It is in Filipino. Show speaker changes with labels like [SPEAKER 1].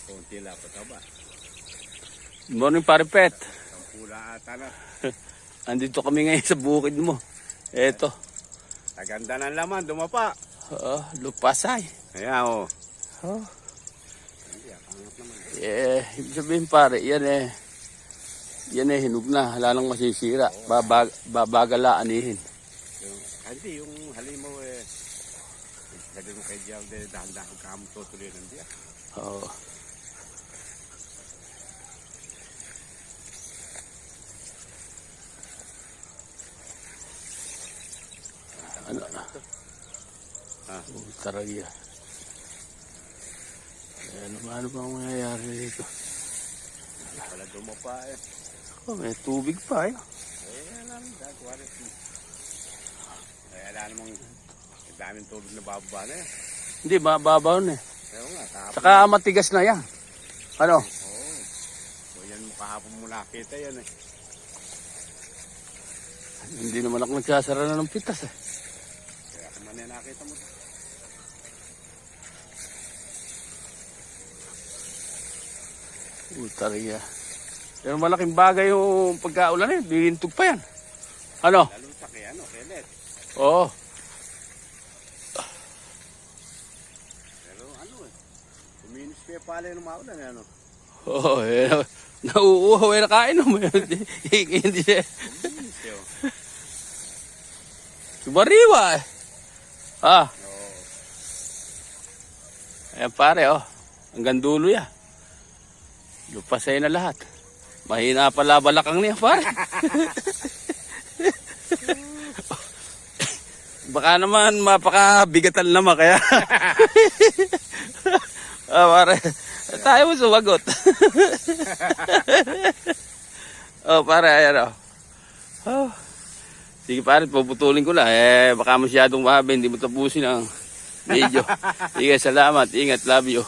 [SPEAKER 1] Konti lang pa ba?
[SPEAKER 2] Good morning, pare Pet.
[SPEAKER 1] Pula ata na.
[SPEAKER 2] Andito kami ngayon sa bukid mo. Eto.
[SPEAKER 1] Taganda ng laman, dumapa.
[SPEAKER 2] Lupasay.
[SPEAKER 1] Ayan o.
[SPEAKER 2] Ibig sabihin pare, yan hinug na. Wala nang masisira. Babagala anihin.
[SPEAKER 1] Hindi, yung halimaw lagay mo kay Diyaw, dahan-dahan ka mo tutuloy ng diya.
[SPEAKER 2] Oo. Ano? Taragya. Ano ba ang mangyayari dito?
[SPEAKER 1] Wala dumapa
[SPEAKER 2] May tubig pa
[SPEAKER 1] alam, dagwarit. Alam namang daming tubig na bababa na yan.
[SPEAKER 2] Hindi, mababaw na
[SPEAKER 1] Kaya nga, kahapon.
[SPEAKER 2] Saka matigas na yan. Ano?
[SPEAKER 1] So yan, kahapon mo nakita yan
[SPEAKER 2] Hindi naman ako nagsasara na ng pitas
[SPEAKER 1] Kaya kung man yan nakita mo.
[SPEAKER 2] Taragya. Pero malaking bagay yung pagkaulan bihintog pa yan. Ano?
[SPEAKER 1] Lalo sa kay Let.
[SPEAKER 2] Oo.
[SPEAKER 1] Pero kuminis kaya pala yung maulan
[SPEAKER 2] Oo, nauuhaw nakain mo. Hindi siya.
[SPEAKER 1] Kuminis kayo.
[SPEAKER 2] Subariwa
[SPEAKER 1] Oo.
[SPEAKER 2] Ayan pare hanggang dulo yan. Lupasay na lahat. Mahina pala balakang niya pare. Baka naman mapakabigatan naman kaya. Pare, tayo mo sumagot. Pare, ayan Sige pare, puputulin ko na. Baka masyadong mahaba, hindi mo tapusin ang video. Sige, salamat. Ingat, love you.